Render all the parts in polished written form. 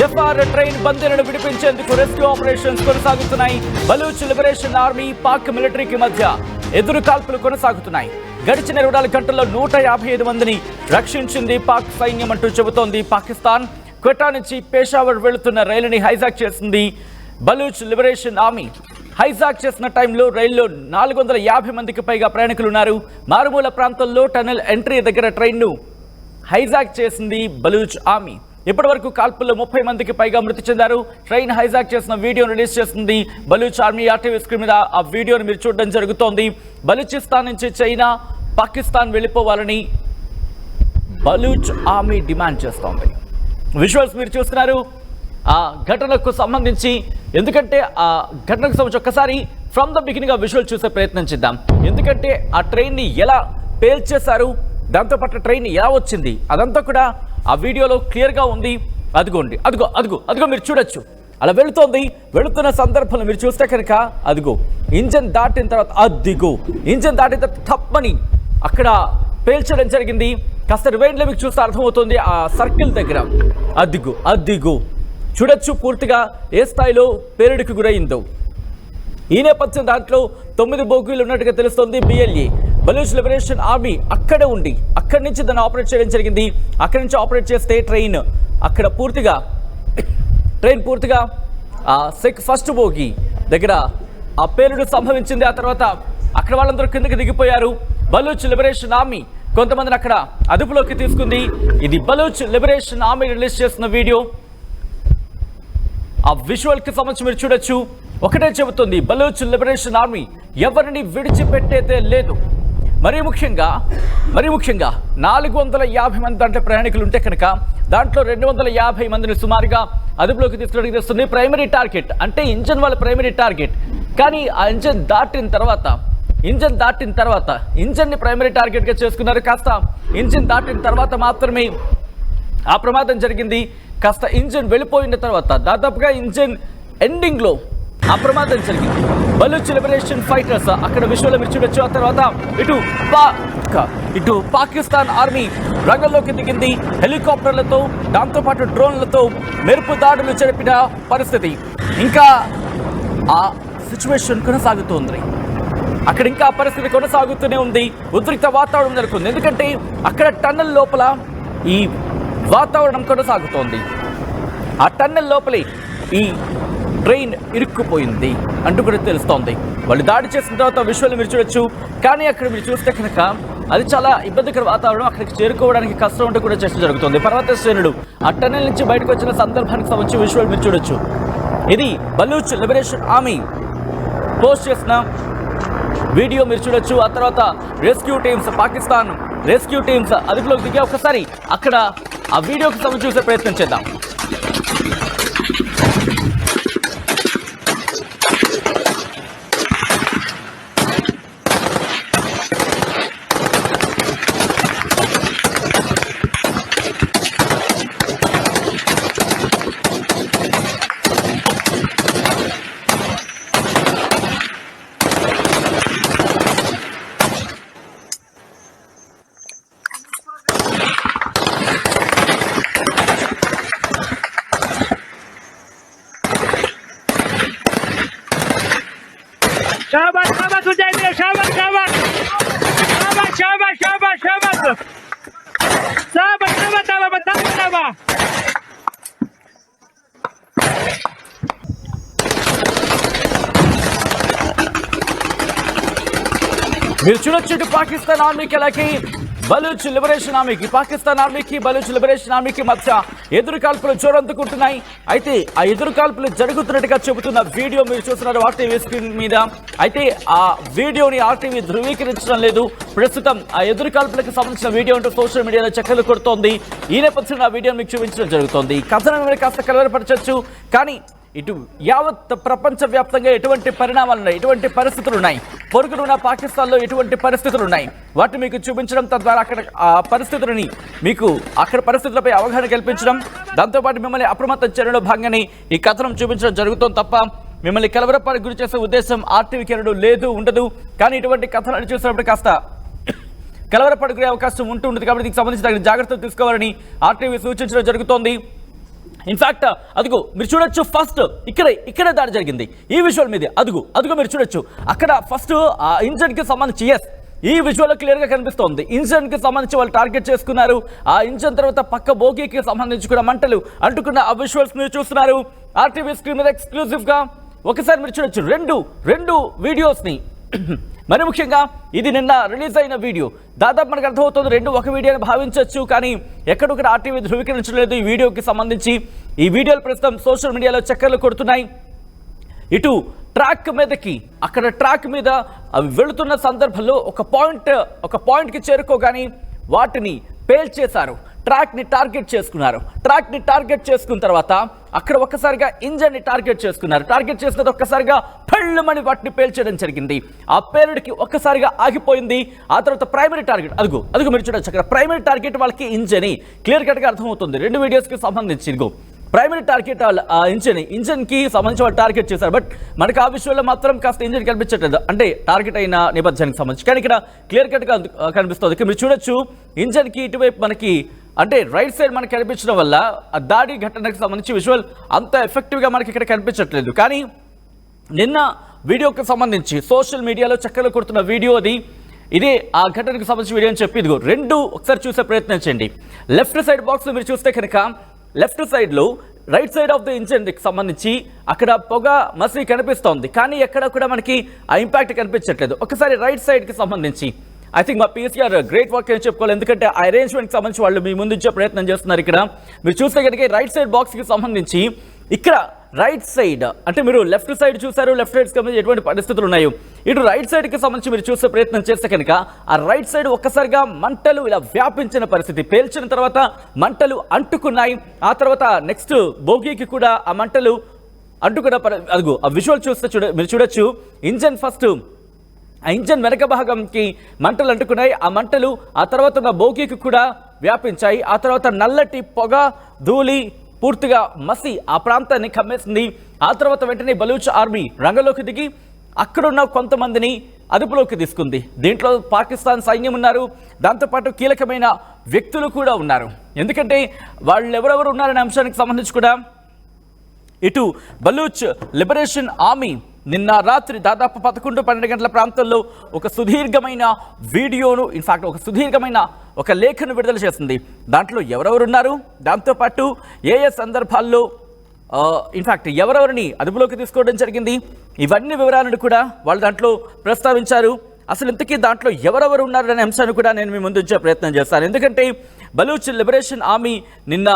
Jafar train బందీలను విడిపించేందుకు rescue operations కొనసాగుతున్నాయి. Baloch liberation army Pak మిలిటరీకి మధ్య ఎదురు కాల్పులు కొనసాగుతున్నాయి. గడిచిన 24 గంటల్లో 155 మందిని రక్షించింది పాక్ సైన్యం అంటూ చెబుతోంది పాకిస్తాన్. క్వెటా నుంచి పేషావర్ వెళుతున్న రైలుని హైజాక్ చేసింది బలూచ్ లిబరేషన్ ఆర్మీ. హైజాక్ చేసిన టైంలో రైల్లో 450 మందికి పైగా ప్రయాణికులు ఉన్నారు. మారుమూల ప్రాంతంలో టనెల్ ఎంట్రీ దగ్గర ట్రైన్ను హైజాక్ చేసింది బలూచ్ ఆర్మీ. ఇప్పటి వరకు కాల్పుల్లో 30 మందికి పైగా మృతి చెందారు. ట్రైన్ హైజాక్ చేసిన వీడియోను రిలీజ్ చేస్తుంది బలూచ్ ఆర్మీ. ఆర్టీవీ స్క్రీన్ మీద ఆ వీడియోను మీరు చూడడం జరుగుతోంది. బలూచిస్తాన్ నుంచి చైనా, పాకిస్తాన్ వెళ్ళిపోవాలని బలూచ్ ఆర్మీ డిమాండ్ చేస్తోంది. విజువల్స్ మీరు చూస్తున్నారు ఆ ఘటనకు సంబంధించి. ఎందుకంటే ఆ ఘటనకు సంబంధించి ఒక్కసారి ఫ్రమ్ ద బిగినింగ్ ఆ విజువల్ చూసే ప్రయత్నం చేద్దాం. ఎందుకంటే ఆ ట్రైన్ని ఎలా పేల్చేశారు, దాంతోపాటు ట్రైన్ ఎలా వచ్చింది, అదంతా కూడా ఆ వీడియోలో క్లియర్గా ఉంది. అదిగోండి, అదిగో అదిగో అదిగో మీరు చూడొచ్చు. అలా వెళుతున్న సందర్భంలో మీరు చూస్తే కనుక అదిగో ఇంజన్ దాటిన తర్వాత అదిగో ఇంజన్ దాటిన తర్వాత తప్పని అక్కడ పేల్చడం జరిగింది. కాస్త రివైండ్లో మీకు చూస్తే అర్థమవుతుంది. ఆ సర్కిల్ దగ్గర అదిగో చూడొచ్చు పూర్తిగా ఏ స్థాయిలో పేలుడికి గురైందో. ఈ నేపథ్యం దాంట్లో 9 బోగీలు ఉన్నట్టుగా తెలుస్తోంది. బిఎల్ఏ బలూచ్ లిబరేషన్ ఆర్మీ అక్కడి నుంచి దాన్ని ఆపరేట్ చేయడం జరిగింది. అక్కడి నుంచి ఆపరేట్ చేస్తే ట్రైన్ పూర్తిగా ఫస్ట్ బోగి దగ్గర ఆ పేలుడు సంభవించింది. ఆ తర్వాత అక్కడ వాళ్ళందరూ కిందకి దిగిపోయారు. బలూచ్ లిబరేషన్ ఆర్మీ కొంతమందిని అక్కడ అదుపులోకి తీసుకుంది. ఇది బలూచ్ లిబరేషన్ ఆర్మీ రిలీజ్ చేస్తున్న వీడియో. ఆ విజువల్కి సంబంధించి మీరు చూడొచ్చు. ఒకటే చెబుతుంది బలూచ్ లిబరేషన్ ఆర్మీ ఎవరిని విడిచిపెట్టేదే లేదు. మరీ ముఖ్యంగా 450 మంది దాంట్లో ప్రయాణికులు ఉంటే కనుక దాంట్లో 250 మందిని సుమారుగా అదుపులోకి తీసుకోవడానికి తెస్తుంది. ప్రైమరీ టార్గెట్ అంటే ఇంజన్ వాళ్ళ ప్రైమరీ టార్గెట్. కానీ ఆ ఇంజన్ దాటిన తర్వాత ఇంజన్ని ప్రైమరీ టార్గెట్గా చేసుకున్నారు. కాస్త ఇంజన్ దాటిన తర్వాత మాత్రమే ఆ ప్రమాదం జరిగింది. కాస్త ఇంజన్ వెళ్ళిపోయిన తర్వాత దాదాపుగా ఇంజన్ ఎండింగ్లో ఆ ప్రమాదం జరిగింది. బలూచ్ లిబరేషన్ ఫైటర్స్ అక్కడ విషయంలో మీరు చూడొచ్చు. ఆ తర్వాత ఇటు పాకిస్తాన్ ఆర్మీ రంగంలోకి దిగింది. హెలికాప్టర్లతో దాంతోపాటు డ్రోన్లతో మెరుపు దాడులు జరిపిన పరిస్థితి. ఇంకా ఆ సిచ్యువేషన్ కొనసాగుతోంది. అక్కడ ఇంకా పరిస్థితి కొనసాగుతూనే ఉంది. ఉద్రిక్త వాతావరణం నెలకొంది. ఎందుకంటే అక్కడ టన్నెల్ లోపల ఈ వాతావరణం కొనసాగుతోంది. ఆ టన్నెల్ లోపలే ఈ ట్రైన్ ఇరుక్కుపోయింది అంటూ కూడా తెలుస్తోంది. వాళ్ళు దాడి చేసిన తర్వాత విజువల్ మీరు చూడొచ్చు. కానీ అక్కడ మీరు చూస్తే కనుక అది చాలా ఇబ్బందికర వాతావరణం. అక్కడికి చేరుకోవడానికి కష్టం ఉంటూ కూడా చర్చ జరుగుతుంది. పర్వత శ్రేణులు ఆ టన్నెల్ నుంచి బయటకు వచ్చిన సందర్భానికి సంబంధించి విజువల్ మీరు చూడొచ్చు. ఇది బలూచ్ లిబరేషన్ ఆర్మీ పోస్ట్ చేసిన వీడియో మీరు చూడొచ్చు. ఆ తర్వాత పాకిస్తాన్ రెస్క్యూ టీమ్స్ అదుపులోకి దిగే ఒకసారి అక్కడ ఆ వీడియోకి సంబంధించి చూసే ప్రయత్నం చేద్దాం. शाबाश शाबाश हो जाए मेरे शाबाश शाबाश शाबाश शाबाश शाबाश शाबाश शाबाश शाबाश शाबाश शाबाश మీరు చూడొచ్చు పాకిస్తాన్ ఆర్మీకి అలాగే బలూచ్ లిబరేషన్ ఆర్మీకి బలూచ్ లిబరేషన్ ఆర్మీకి మధ్య ఎదురు కాల్పులు జోరందుకుంటున్నాయి. అయితే ఆ ఎదురు కాల్పులు జరుగుతున్నట్టుగా చెబుతున్న వీడియో మీరు చూస్తున్నారు ఆర్టీవీ స్క్రీన్ మీద. అయితే ఆ వీడియోని ఆర్టీవీ ధృవీకరించడం లేదు. ప్రస్తుతం ఆ ఎదురు కాల్పులకు సంబంధించిన వీడియో అంటూ సోషల్ మీడియాలో చక్కర్లు కొడుతోంది. ఈ నేపథ్యంలో ఆ వీడియోని మీకు చూపించడం జరుగుతోంది. కథనం కాస్త కలవరపరచవచ్చు. కానీ ఇటు యావత్ ప్రపంచవ్యాప్తంగా ఎటువంటి పరిణామాలు ఉన్నాయి, ఎటువంటి పరిస్థితులు ఉన్నాయి, పొరుగునున్న పాకిస్తాన్లో ఎటువంటి పరిస్థితులు ఉన్నాయి, వాటిని మీకు చూపించడం, తద్వారా అక్కడ ఆ పరిస్థితులని మీకు అక్కడ పరిస్థితులపై అవగాహన కల్పించడం, దాంతోపాటు మిమ్మల్ని అప్రమత్తం చేయడంలో భాగంగానే ఈ కథనం చూపించడం జరుగుతుంది తప్ప మిమ్మల్ని కలవరపానికి గురి చేసే ఉద్దేశం ఆర్టీవీకి లేదు ఉండదు. కానీ ఇటువంటి కథనాలు చూసినప్పుడు కాస్త కలవరపడుకునే అవకాశం ఉంటుంది. కాబట్టి దీనికి సంబంధించి తగిన జాగ్రత్తలు తీసుకోవాలని ఆర్టీవీ సూచించడం జరుగుతోంది. ఇన్ఫాక్ట్ అదిగో మీరు చూడొచ్చు ఫస్ట్ ఇక్కడే దాడి జరిగింది ఈ విజువల్ మీద అదుగు మీరు చూడొచ్చు అక్కడ ఫస్ట్ ఆ ఇంజన్ కి సంబంధించి ఈ విజువల్ క్లియర్ గా కనిపిస్తోంది ఇంజన్ కి సంబంధించి వాళ్ళు టార్గెట్ చేసుకున్నారు ఆ ఇంజన్ తర్వాత పక్క బోగీకి సంబంధించి కూడా మంటలు అంటుకున్న ఆ విజువల్స్ మీరు చూస్తున్నారు ఆర్టీవీ స్క్రీన్ మీద ఎక్స్క్లూజివ్ గా ఒకసారి మీరు చూడొచ్చు రెండు వీడియోస్ ని మరి ముఖ్యంగా ఇది నిన్న రిలీజ్ అయిన వీడియో దాదాపు మనకు అర్థమవుతుంది రెండు ఒక వీడియో అని భావించవచ్చు కానీ ఎక్కడొక్కడ ఆర్టీవీ ధృవీకరించలేదు ఈ వీడియోకి సంబంధించి ఈ వీడియోలు ప్రస్తుతం సోషల్ మీడియాలో చక్కర్లు కొడుతున్నాయి ఇటు ట్రాక్ మీదకి అక్కడ ట్రాక్ మీద అవి వెళుతున్న సందర్భంలో ఒక పాయింట్కి చేరుకోగానే వాటిని పేల్చేశారు ట్రాక్ ని టార్గెట్ చేసుకున్న తర్వాత అక్కడ ఒక్కసారిగా ఇంజన్ ని టార్గెట్ చేసిన ఒక్కసారిగా పెళ్ళమని వాటిని పేల్చేయడం జరిగింది ఆ పేలుడికి ఒక్కసారిగా ఆగిపోయింది ఆ తర్వాత ప్రైమరీ టార్గెట్ అదుగు మీరు చూడొచ్చు అక్కడ ప్రైమరీ టార్గెట్ వాళ్ళకి ఇంజన్ క్లియర్ కట్ గా అర్థమవుతుంది రెండు వీడియోస్ కి సంబంధించి ప్రైమరీ టార్గెట్ ఇంజన్ కి సంబంధించి వాళ్ళు టార్గెట్ చేశారు బట్ మనకు ఆ విషయంలో మాత్రం కాస్త ఇంజన్ కనిపించట్లేదు అంటే టార్గెట్ అయిన నేపథ్యానికి సంబంధించి కానీ ఇక్కడ క్లియర్ కట్ గా కనిపిస్తుంది ఇక్కడ మీరు చూడొచ్చు ఇంజన్ కి ఇటువైపు మనకి అంటే రైట్ సైడ్ మనకి కనిపించడం వల్ల ఆ దాడి ఘటనకు సంబంధించి విజువల్ అంత ఎఫెక్టివ్ గా మనకి ఇక్కడ కనిపించట్లేదు కానీ నిన్న వీడియోకి సంబంధించి సోషల్ మీడియాలో చక్కర్లు కొడుతున్న వీడియో ఇదే ఆ ఘటనకు సంబంధించిన వీడియో అని చెప్పి రెండు ఒకసారి చూసే ప్రయత్నం చేయండి లెఫ్ట్ సైడ్ బాక్స్ మీరు చూస్తే కనుక లెఫ్ట్ సైడ్ లో right side of the engine కి సంబంధించి అక్కడ పొగ మసి కనిపిస్తోంది కానీ ఎక్కడ కూడా మనకి ఆ ఇంపాక్ట్ కనిపించట్లేదు ఒకసారి రైట్ సైడ్ కి సంబంధించి ఐ థింక్ మా పీసీఆర్ గ్రేట్ వర్క్ అని చెప్పుకోవాలి ఎందుకంటే ఆ అరేంజ్మెంట్ సంబంధించి వాళ్ళు మీ ముందు ఇచ్చే ప్రయత్నం చేస్తున్నారు ఇక్కడ మీరు చూస్తే కనుక రైట్ సైడ్ బాక్స్ కి సంబంధించి ఇక్కడ రైట్ సైడ్ అంటే మీరు లెఫ్ట్ సైడ్ చూసారు లెఫ్ట్ సైడ్ సంబంధించి ఎటువంటి పరిస్థితులు ఉన్నాయో ఇటు రైట్ సైడ్ కి సంబంధించి మీరు చూసే ప్రయత్నం చేస్తే కనుక ఆ రైట్ సైడ్ ఒక్కసారిగా మంటలు ఇలా వ్యాపించిన పరిస్థితి పేల్చిన తర్వాత మంటలు అంటుకున్నాయి ఆ తర్వాత నెక్స్ట్ బోగీకి కూడా ఆ మంటలు అంటుకున్న అదిగో ఆ విజువల్ చూస్తే మీరు చూడొచ్చు ఆ ఇంజన్ వెనక భాగంకి మంటలు అంటుకున్నాయి ఆ మంటలు ఆ తర్వాత ఉన్న బోగీకి కూడా వ్యాపించాయి ఆ తర్వాత నల్లటి పొగ ధూళి పూర్తిగా మసి ఆ ప్రాంతాన్ని కమ్మేసింది ఆ తర్వాత వెంటనే బలూచ్ ఆర్మీ రంగంలోకి దిగి అక్కడున్న కొంతమందిని అదుపులోకి తీసుకుంది దీంట్లో పాకిస్తాన్ సైన్యం ఉన్నారు దాంతోపాటు కీలకమైన వ్యక్తులు కూడా ఉన్నారు ఎందుకంటే వాళ్ళు ఎవరెవరు ఉన్నారనే అంశానికి సంబంధించి కూడా ఇటు బలూచ్ లిబరేషన్ ఆర్మీ నిన్న రాత్రి దాదాపు 11-12 గంటల ప్రాంతంలో ఒక సుదీర్ఘమైన వీడియోను ఇన్ఫాక్ట్ ఒక సుదీర్ఘమైన ఒక లేఖను విడుదల చేసింది దాంట్లో ఎవరెవరు ఉన్నారు దాంతోపాటు ఏ సందర్భాల్లో ఇన్ఫాక్ట్ ఎవరెవరిని అదుపులోకి తీసుకోవడం జరిగింది ఇవన్నీ వివరాలను కూడా వాళ్ళు దాంట్లో ప్రస్తావించారు అసలు ఇంతకీ దాంట్లో ఎవరెవరు ఉన్నారు అనే అంశాన్ని కూడా నేను మీ ముందు ఉంచే ప్రయత్నం చేస్తాను ఎందుకంటే బలూచ్ లిబరేషన్ ఆర్మీ నిన్న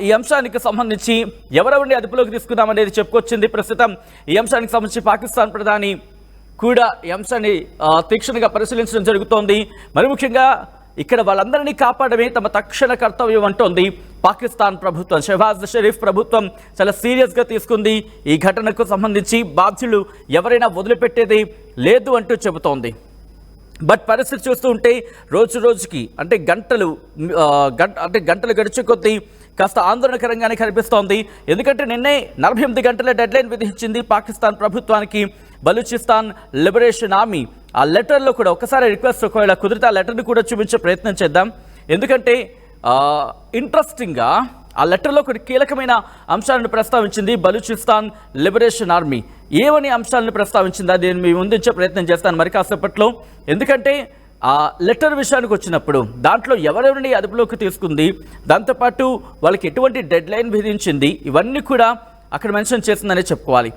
ఈ అంశానికి సంబంధించి ఎవరెవరిని అదుపులోకి తీసుకున్నామనేది చెప్పుకొచ్చింది ప్రస్తుతం ఈ అంశానికి సంబంధించి పాకిస్తాన్ ప్రధాని కూడా ఈ అంశాన్ని తీక్షణంగా పరిశీలించడం జరుగుతోంది మరి ముఖ్యంగా ఇక్కడ వాళ్ళందరినీ కాపాడమే తమ తక్షణ కర్తవ్యం అంటోంది పాకిస్తాన్ ప్రభుత్వం షెహబాజ్ షరీఫ్ ప్రభుత్వం చాలా సీరియస్గా తీసుకుంది ఈ ఘటనకు సంబంధించి బాధ్యులు ఎవరైనా వదిలిపెట్టేది లేదు అంటూ చెబుతోంది బట్ పరిస్థితి చూస్తూ ఉంటే రోజుకి అంటే గంటలు గడిచే కొద్దీ కాస్త ఆందోళనకరంగానే కనిపిస్తోంది ఎందుకంటే నిన్నే 48 గంటల డెడ్లైన్ విధించింది పాకిస్తాన్ ప్రభుత్వానికి బలూచిస్తాన్ లిబరేషన్ ఆర్మీ ఆ లెటర్లో కూడా ఒకసారి రిక్వెస్ట్ ఒకవేళ కుదిరితే ఆ లెటర్ని కూడా చూపించే ప్రయత్నం చేద్దాం ఎందుకంటే ఇంట్రెస్టింగ్గా ఆ లెటర్లో కొన్ని కీలకమైన అంశాలను ప్రస్తావించింది బలూచిస్తాన్ లిబరేషన్ ఆర్మీ ఏమని అంశాలను ప్రస్తావించింది అది నేను మీ ముందుంచే ప్రయత్నం చేస్తాను మరి కాసేపట్లో ఎందుకంటే ఆ లెటర్ విషయానికి వచ్చినప్పుడు దాంట్లో ఎవరెవరిని అదుపులోకి తీసుకుంది దాంతోపాటు వాళ్ళకి ఎటువంటి డెడ్ లైన్ విధించింది ఇవన్నీ కూడా అక్కడ మెన్షన్ చేసిందనే చెప్పుకోవాలి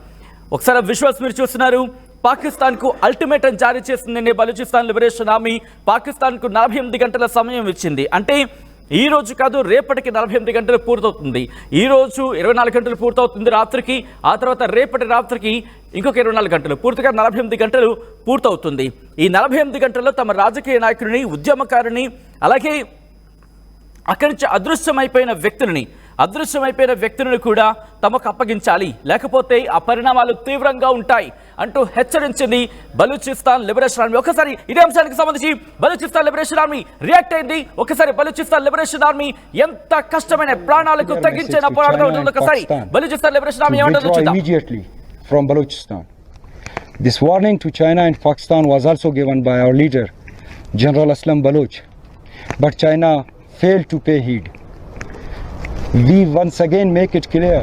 ఒకసారి విజువల్స్ మీరు చూస్తున్నారు పాకిస్తాన్కు అల్టిమేటం జారీ చేసింది బలూచిస్తాన్ లిబరేషన్ ఆర్మీ పాకిస్తాన్కు 48 గంటల సమయం ఇచ్చింది అంటే ఈ రోజు కాదు రేపటికి 48 గంటలు పూర్తవుతుంది ఈ రోజు 24 గంటలు పూర్తవుతుంది రాత్రికి ఆ తర్వాత రేపటి రాత్రికి ఇంకొక 24 గంటలు పూర్తిగా 48 గంటలు పూర్తవుతుంది ఈ 48 గంటల్లో తమ రాజకీయ నాయకుడిని ఉద్యమకారుని అలాగే అక్కడి నుంచి అదృశ్యమైపోయిన వ్యక్తులను కూడా తమకు అప్పగించాలి లేకపోతే ఆ పరిణామాలు తీవ్రంగా ఉంటాయి అంటూ హెచ్చరించింది బలూచిస్తాన్ లిబరేషన్ ఆర్మీ ఒకసారి ఇదే అంశానికి సంబంధించి బలూచిస్తాన్ లిబరేషన్ ఆర్మీ రియాక్ట్ అయింది ఒకసారి బలూచిస్తాన్ లిబరేషన్ ఆర్మీ ఎంత కష్టమైన ప్రాణాలకు తగ్గించిన పోరాటం ఉంటుంది ఒకసారి బలూచిస్తాన్ లిబరేషన్ ఆర్మీ ఏమంటారో చూద్దాం immediately from Balochistan. This warning to China and Pakistan was also given by our leader General Aslam Baloch, but China failed to pay heed. we once again make it clear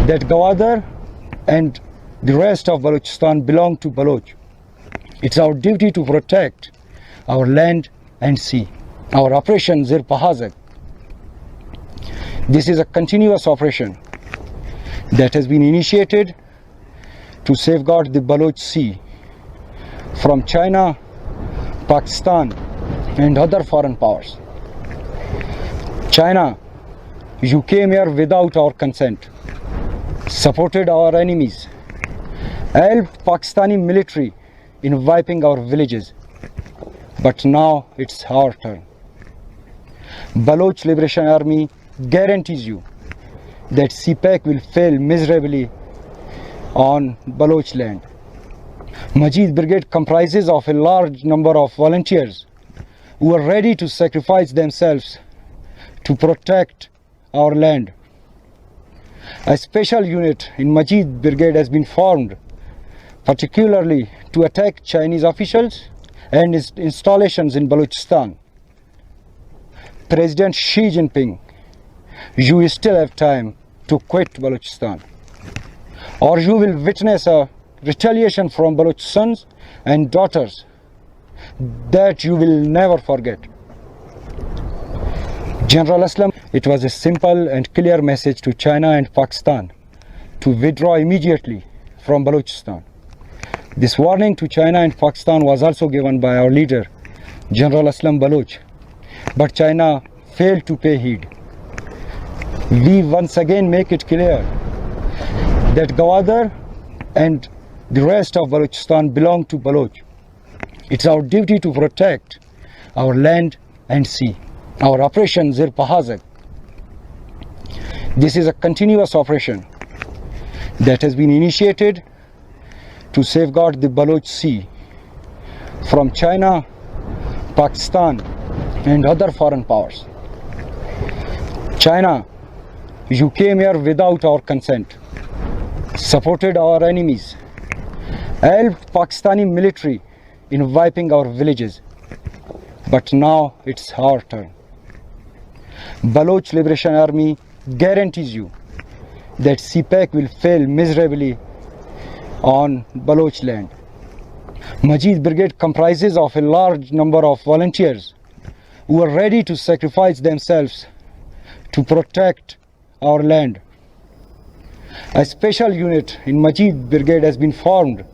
that Gwadar and the rest of Balochistan belong to Baloch. It's our duty to protect our land and sea. Our operation Zir Pahazak. This is a continuous operation that has been initiated to safeguard the Baloch Sea from China, Pakistan and other foreign powers. China, you came here without our consent, supported our enemies, helped Pakistani military in wiping our villages. But now it's our turn. Baloch Liberation Army guarantees you that CPAC will fail miserably on Baloch land. Majid Brigade comprises of a large number of volunteers who are ready to sacrifice themselves to protect our land. A special unit in Majid Brigade has been formed particularly to attack Chinese officials and installations in Balochistan. President Xi Jinping, you still have time to quit Balochistan, or you will witness a retaliation from Baloch sons and daughters that you will never forget. General Aslam, it was a simple and clear message to China and Pakistan to withdraw immediately from Balochistan. This warning to China and Pakistan was also given by our leader, General Aslam Baloch, but China failed to pay heed. We once again make it clear that Gwadar and the rest of Balochistan belong to Baloch. It's our duty to protect our land and sea. Our operation Zir Pahazak. This is a continuous operation that has been initiated to safeguard the Baloch Sea from China, Pakistan and other foreign powers. China, you came here without our consent, supported our enemies, helped Pakistani military in wiping our villages. But now it's our turn. Baloch Liberation Army guarantees you that CPAC will fail miserably on Baloch land. Majid Brigade comprises of a large number of volunteers who are ready to sacrifice themselves to protect our land. A special unit in Majid Brigade has been formed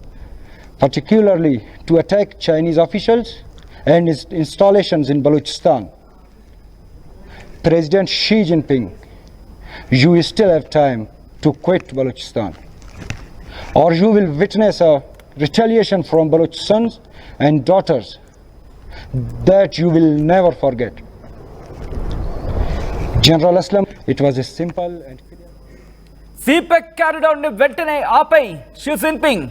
particularly to attack Chinese officials and installations in Balochistan. President Xi Jinping, you still have time to quit Balochistan, or you will witness a retaliation from Baloch sons and daughters that you will never forget. General Aslam, it was a simple and clear. సిపెక్ క్యారీడౌన్ ని వెంటనే ఆపై Xi Jinping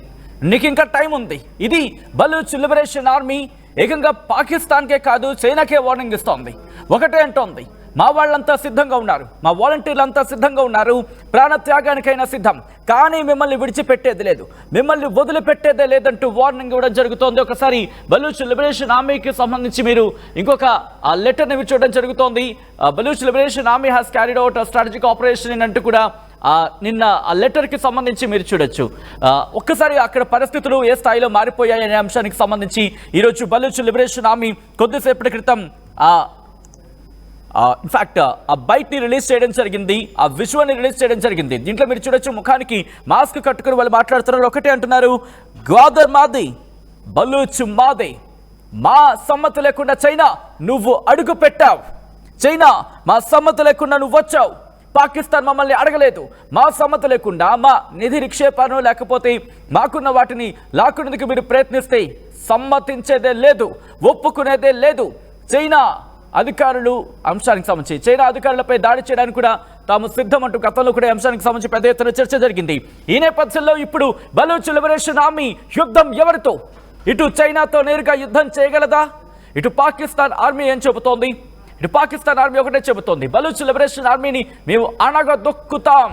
నీకు ఇంకా time ఉంది. ఇది Baloch liberation army ఏకంగా పాకిస్తాన్కే కాదు చైనాకే warning ఇస్తోంది. ఒకటే అంటోంది, మా వాళ్ళంతా సిద్ధంగా ఉన్నారు, మా వాలంటీర్లంతా సిద్ధంగా ఉన్నారు, ప్రాణత్యాగానికైనా సిద్ధం, కానీ మిమ్మల్ని విడిచిపెట్టేది లేదు, మిమ్మల్ని వదిలిపెట్టేదే లేదంటూ వార్నింగ్ ఇవ్వడం జరుగుతోంది. ఒకసారి బలూచ్ లిబరేషన్ ఆర్మీకి సంబంధించి మీరు ఇంకొక లెటర్ని చూడడం జరుగుతోంది. Baloch liberation army has carried out strategic operation అంటూ కూడా నిన్న ఆ లెటర్కి సంబంధించి మీరు చూడొచ్చు. ఒక్కసారి అక్కడ పరిస్థితులు ఏ స్థాయిలో మారిపోయాయి అనే అంశానికి సంబంధించి ఈరోజు బలూచ్ లిబరేషన్ ఆర్మీ కొద్దిసేపటి క్రితం ఇన్ఫాక్ట్ ఆ బైట్ని రిలీజ్ చేయడం జరిగింది, ఆ విజువల్ని రిలీజ్ చేయడం జరిగింది. దీంట్లో మీరు చూడొచ్చు ముఖానికి మాస్క్ కట్టుకుని వాళ్ళు మాట్లాడుతున్నారు. ఒకటే అంటున్నారు, గ్వాదర్ మాది, బలూచ్ మాదే, మా సమ్మతి లేకుండా చైనా నువ్వు అడుగు పెట్టావు, చైనా మా సమ్మతి లేకుండా నువ్వు వచ్చావు, పాకిస్తాన్ మమ్మల్ని అడగలేదు, మా సమ్మతి లేకుండా మా నిధి నిక్షేపాలను లేకపోతే మాకున్న వాటిని లాక్కునేందుకు మీరు ప్రయత్నిస్తే సమ్మతించేదే లేదు, ఒప్పుకునేదే లేదు. చైనా అధికారులు అంశానికి సంబంధించి చైనా అధికారులపై దాడి చేయడానికి కూడా తాము సిద్ధం అంటూ గతంలో కూడా అంశానికి సంబంధించి పెద్ద ఎత్తున చర్చ జరిగింది. ఈ నేపథ్యంలో ఇప్పుడు బలూచ్ లిబరేషన్ ఆర్మీ యుద్ధం ఎవరితో? ఇటు చైనాతో నేరుగా యుద్ధం చేయగలదా? ఇటు పాకిస్తాన్ ఆర్మీ ఏం చెబుతోంది? ఇటు పాకిస్తాన్ ఆర్మీ ఒకటే చెబుతోంది, బలూచ్ లిబరేషన్ ఆర్మీని మేము అణగదొక్కుతాం,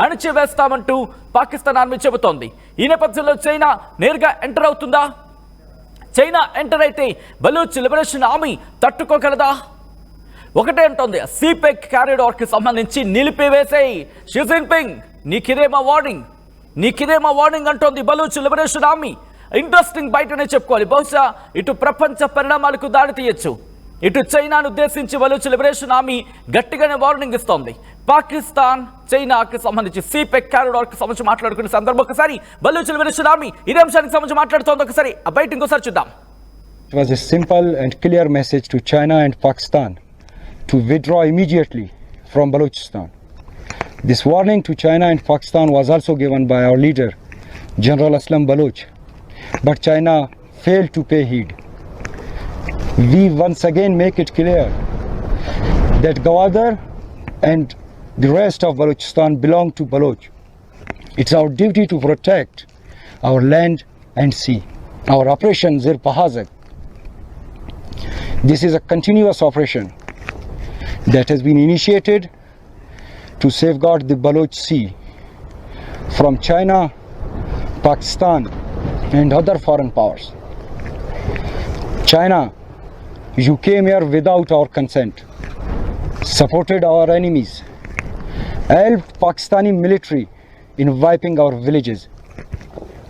అణిచివేస్తామంటూ పాకిస్తాన్ ఆర్మీ చెబుతోంది. ఈ నేపథ్యంలో చైనా నేరుగా ఎంటర్ అవుతుందా? చైనా ఎంటర్ అయితే బలూచ్ లిబరేషన్ ఆర్మీ తట్టుకోగలదా? ఒకటే అంటోంది, సిపెక్ కారిడార్కి సంబంధించి నిలిపివేసేయి షీ జిన్పింగ్, నీకిదేమా వార్నింగ్ అంటోంది బలూచ్ లిబరేషన్ ఆర్మీ. ఇంట్రెస్టింగ్ బయటనే చెప్పుకోవాలి. బహుశా ఇటు ప్రపంచ పరిణామాలకు దారి తీయచ్చు, ఇటు చైనాను ఉద్దేశించి బలూచ్ లిబరేషన్ ఆర్మీ గట్టిగానే వార్నింగ్ ఇస్తోంది. పాకిస్తాన్ చైనాకి సంబంధించి సిపెక్ కారిడార్కి సంబంధించి మాట్లాడుకునే సందర్భం ఒకసారి బలూచ్ లిబరేషన్ ఆర్మీ ఇదే అంశానికి సంబంధించి మాట్లాడుతోంది. ఒకసారి ఆ బయట ఇంకోసారి చూద్దాం. It was a simple and clear message to China and Pakistan to withdraw immediately from Balochistan. This warning to China and Pakistan was also given by our leader, General Aslam Baloch, but China failed to pay heed. We once again make it clear that Gwadar and the rest of Balochistan belong to Baloch. It's our duty to protect our land and sea. Our operation Zir Pahazak. This is a continuous operation that has been initiated to safeguard the Baloch Sea from China, Pakistan and other foreign powers. China, you came here without our consent, supported our enemies, helped Pakistani military in wiping our villages,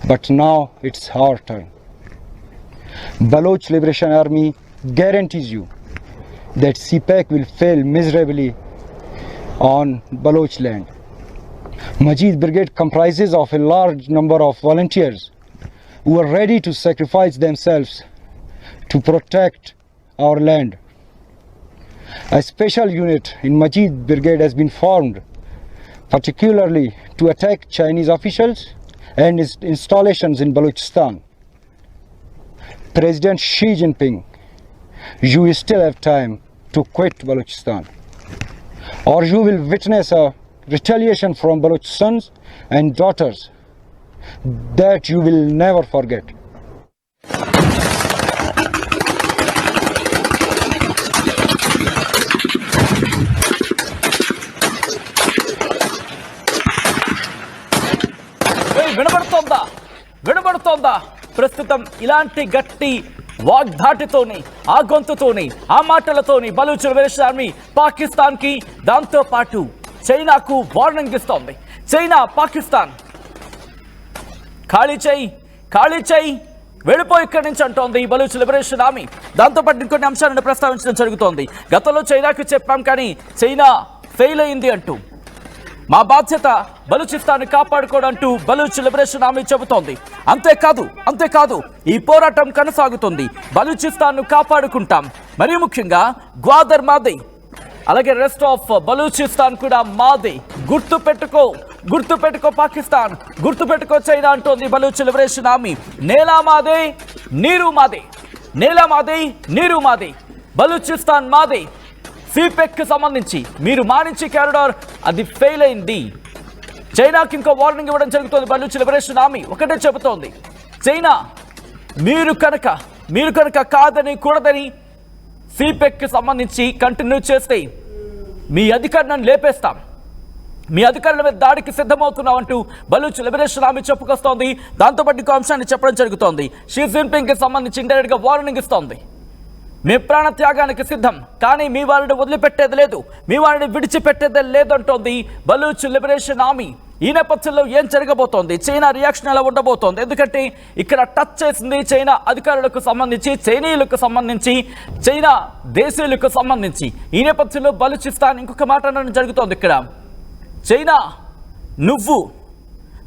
but now it's our turn. Baloch Liberation Army guarantees you that CPEC will fail miserably on Baloch land. Majid Brigade comprises of a large number of volunteers who are ready to sacrifice themselves to protect our land. A special unit in Majid Brigade has been formed particularly to attack Chinese officials and installations in Balochistan. President Xi Jinping, you still have time to quit Balochistan, or you will witness a retaliation from Baloch sons and daughters that you will never forget. వినబడుతోందా ప్రస్తుతం ఇలాంటి గట్టి వాగ్ధాటితోని, ఆ గొంతుతోని, ఆ మాటలతోని Baloch liberation army Pakistan కి, దాంతో పాటు చైనాకు warning ఇస్తోంది. చైనా, పాకిస్తాన్ ఖాళీ చేయి వెళ్ళిపోయి ఇక్కడి నుంచి అంటోంది బలూచ్ లిబరేషన్ ఆర్మీ. దాంతోపాటు ఇంకొన్ని అంశాలను ప్రస్తావించడం జరుగుతోంది. గతంలో చైనాకు చెప్పాం కానీ చైనా ఫెయిల్ అయింది అంటూ, మా బాధ్యత బలూచిస్తాన్ని కాపాడుకోవడం అంటూ బలూచ్ లిబరేషన్ ఆర్మీ చెబుతోంది. అంతేకాదు ఈ పోరాటం కొనసాగుతుంది. బలూచిస్తాన్ను కాపాడుకుంటాం. మరీ ముఖ్యంగా గ్వాదర్ మాదే, అలాగే రెస్ట్ ఆఫ్ బలూచిస్తాన్ కూడా మాదే. గుర్తుపెట్టుకో పాకిస్తాన్, గుర్తుపెట్టుకో చైనా అంటోంది బలూచ్ లిబరేషన్ ఆర్మీ. నేల మాదే, నీరు మాదే, బలూచిస్తాన్ మాదే. సిపెక్ కి సంబంధించి మీరు మానించి కారిడార్ అది ఫెయిల్ అయింది. చైనాకి ఇంకో వార్నింగ్ ఇవ్వడం జరుగుతుంది. బలూచ్ లిబరేషన్ ఆర్మీ ఒకటే చెబుతోంది, చైనా మీరు కనుక కాదని కూడదని సిపెక్ కి సంబంధించి కంటిన్యూ చేస్తే మీ అధికారాన్ని లేపేస్తాం, మీ అధికారుల మీద దాడికి సిద్ధమవుతున్నామంటూ బలూచ్ లిబరేషన్ ఆర్మీ చెప్పుకొస్తోంది. దాంతోపాటు ఇంకో అంశాన్ని చెప్పడం జరుగుతోంది. షీ జిన్పింగ్ కి సంబంధించి ఇండైరెక్ట్ గా వార్నింగ్ ఇస్తోంది. మీ ప్రాణ త్యాగానికి సిద్ధం, కానీ మీ వారిని వదిలిపెట్టేది లేదు, మీ వారిని విడిచిపెట్టేదే లేదంటోంది బలూచ్ లిబరేషన్ ఆర్మీ. ఈ నేపథ్యంలో ఏం జరగబోతోంది, చైనా రియాక్షన్ ఎలా ఉండబోతోంది? ఎందుకంటే ఇక్కడ టచ్ చేసింది చైనా అధికారులకు సంబంధించి, చైనీయులకు సంబంధించి, చైనా దేశీయులకు సంబంధించి. ఈ నేపథ్యంలో బలూచిస్తాన్ ఇంకొక మాట అనడం జరుగుతోంది. ఇక్కడ చైనా, నువ్వు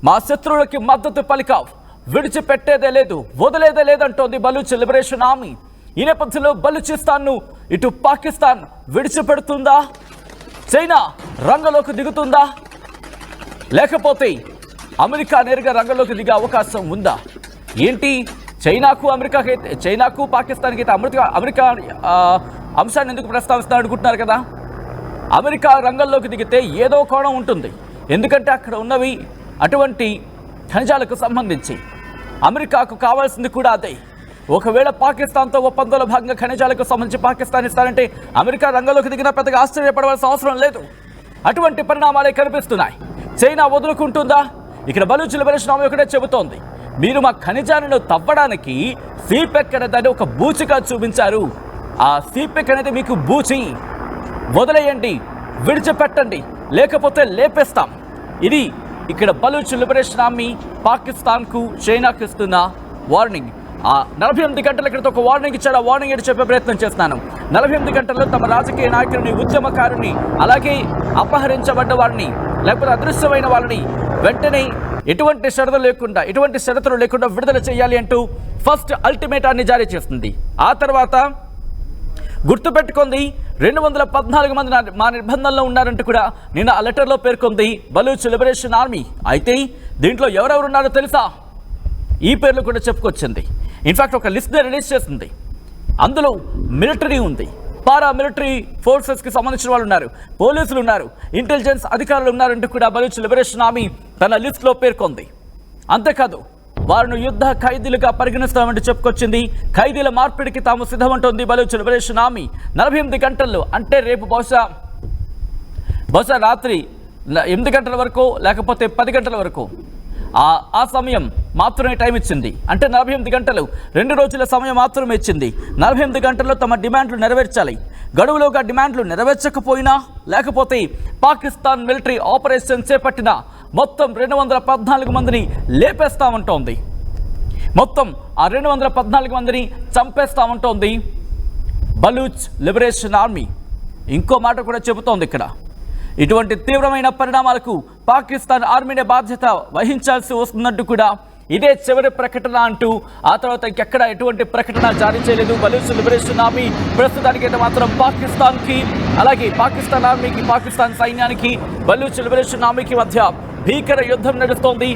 మా శత్రువులకి మద్దతు పలికావు, విడిచిపెట్టేదే లేదు, వదిలేదే లేదంటోంది బలూచ్ లిబరేషన్ ఆర్మీ. ఈ నేపథ్యంలో బలూచిస్తాన్ను ఇటు పాకిస్తాన్ విడిచిపెడుతుందా, చైనా రంగంలోకి దిగుతుందా, లేకపోతే అమెరికా నేరుగా రంగంలోకి దిగే అవకాశం ఉందా? ఏంటి చైనాకు పాకిస్తాన్కి అయితే అమెరికా అంశాన్ని ఎందుకు ప్రస్తావిస్తున్నా అనుకుంటున్నారు కదా? అమెరికా రంగంలోకి దిగితే ఏదో కోణం ఉంటుంది. ఎందుకంటే అక్కడ ఉన్నవి అటువంటి ఖనిజాలకు సంబంధించి. అమెరికాకు కావాల్సింది కూడా అదే. ఒకవేళ పాకిస్తాన్తో ఒప్పందంలో భాగంగా ఖనిజాలకు సంబంధించి పాకిస్తాన్ ఇస్తారంటే అమెరికా రంగంలోకి దిగినా పెద్దగా ఆశ్చర్యపడవలసిన అవసరం లేదు. అటువంటి పరిణామాలే కనిపిస్తున్నాయి. చైనా వదులుకుంటుందా? ఇక్కడ బలూచ్ లిబరేషన్ ఆర్మీ ఒకటే చెబుతోంది, మీరు మా ఖనిజాలను తవ్వడానికి సిపెక్ అనేది ఒక బూచిగా చూపించారు. ఆ సిపెక్ అనేది మీకు బూచి. వదిలేయండి, విడిచిపెట్టండి, లేకపోతే లేపేస్తాం. ఇది ఇక్కడ బలూచ్ లిబరేషన్ ఆర్మీ పాకిస్తాన్కు చైనాకు ఇస్తున్న వార్నింగ్. 48 గంటల క్రితం ఒక వార్నింగ్ ఇచ్చాడు. ఆ వార్నింగ్ ఏంటి చెప్పే ప్రయత్నం చేస్తున్నాను. 48 గంటల్లో తమ రాజకీయ నాయకుడిని, ఉద్యమకారుని, అలాగే అపహరించబడ్డ వారిని లేకపోతే అదృశ్యమైన వాళ్ళని వెంటనే ఎటువంటి షరతులు లేకుండా విడుదల చేయాలి అంటూ ఫస్ట్ అల్టిమేటాన్ని జారీ చేస్తుంది. ఆ తర్వాత గుర్తుపెట్టుకుంది 214 మంది మా నిర్బంధంలో ఉన్నారంటూ కూడా నిన్న ఆ లెటర్లో పేర్కొంది బలూచ్ లిబరేషన్ ఆర్మీ. అయితే దీంట్లో ఎవరెవరు ఉన్నారో తెలుసా? ఈ పేర్లు కూడా చెప్పుకొచ్చింది. ఇన్ఫాక్ట్ ఒక లిస్ట్ రిలీజ్ చేసింది. అందులో మిలిటరీ ఉంది, పారా మిలిటరీ ఫోర్సెస్కి సంబంధించిన వాళ్ళు ఉన్నారు, పోలీసులు ఉన్నారు, ఇంటెలిజెన్స్ అధికారులు ఉన్నారంటూ కూడా బలూచ్ లిబరేషన్ ఆర్మీ తన లిస్టులో పేర్కొంది. అంతేకాదు వారిని యుద్ధ ఖైదీలుగా పరిగణిస్తామంటూ చెప్పుకొచ్చింది. ఖైదీల మార్పిడికి తాము సిద్ధమంటోంది బలూచ్ లిబరేషన్ ఆర్మీ. 48 గంటల్లో అంటే రేపు బహుశా రాత్రి 8 గంటల వరకు లేకపోతే 10 గంటల వరకు ఆ సమయం మాత్రమే టైం ఇచ్చింది. అంటే 48 గంటలు, 2 రోజుల సమయం మాత్రమే ఇచ్చింది. 48 గంటల్లో తమ డిమాండ్లు నెరవేర్చాలి. గడువులోగా డిమాండ్లు నెరవేర్చకపోయినా లేకపోతే పాకిస్తాన్ మిలిటరీ ఆపరేషన్ చేపట్టిన మొత్తం 214 మందిని లేపేస్తామంటోంది. మొత్తం ఆ 214 మందిని చంపేస్తామంటోంది బలూచ్ లిబరేషన్ ఆర్మీ. ఇంకో మాట కూడా చెబుతోంది ఇక్కడ. ఇటువంటి తీవ్రమైన పరిణామాలకు పాకిస్తాన్ ఆర్మీనే బాధ్యత వహించాల్సి వస్తుందంటూ కూడా ఇదే చివరి ప్రకటన అంటూ ఆ తర్వాత ఇంకెక్కడ ఎటువంటి ప్రకటన జారీ చేయలేదు బలూచ్ లిబరేషన్ ఆర్మీ. ప్రస్తుతానికైతే మాత్రం పాకిస్తాన్కి, అలాగే పాకిస్తాన్ ఆర్మీకి, పాకిస్తాన్ సైన్యానికి, బలూచ్ లిబరేషన్ ఆర్మీకి మధ్య భీకర యుద్ధం నడుస్తోంది.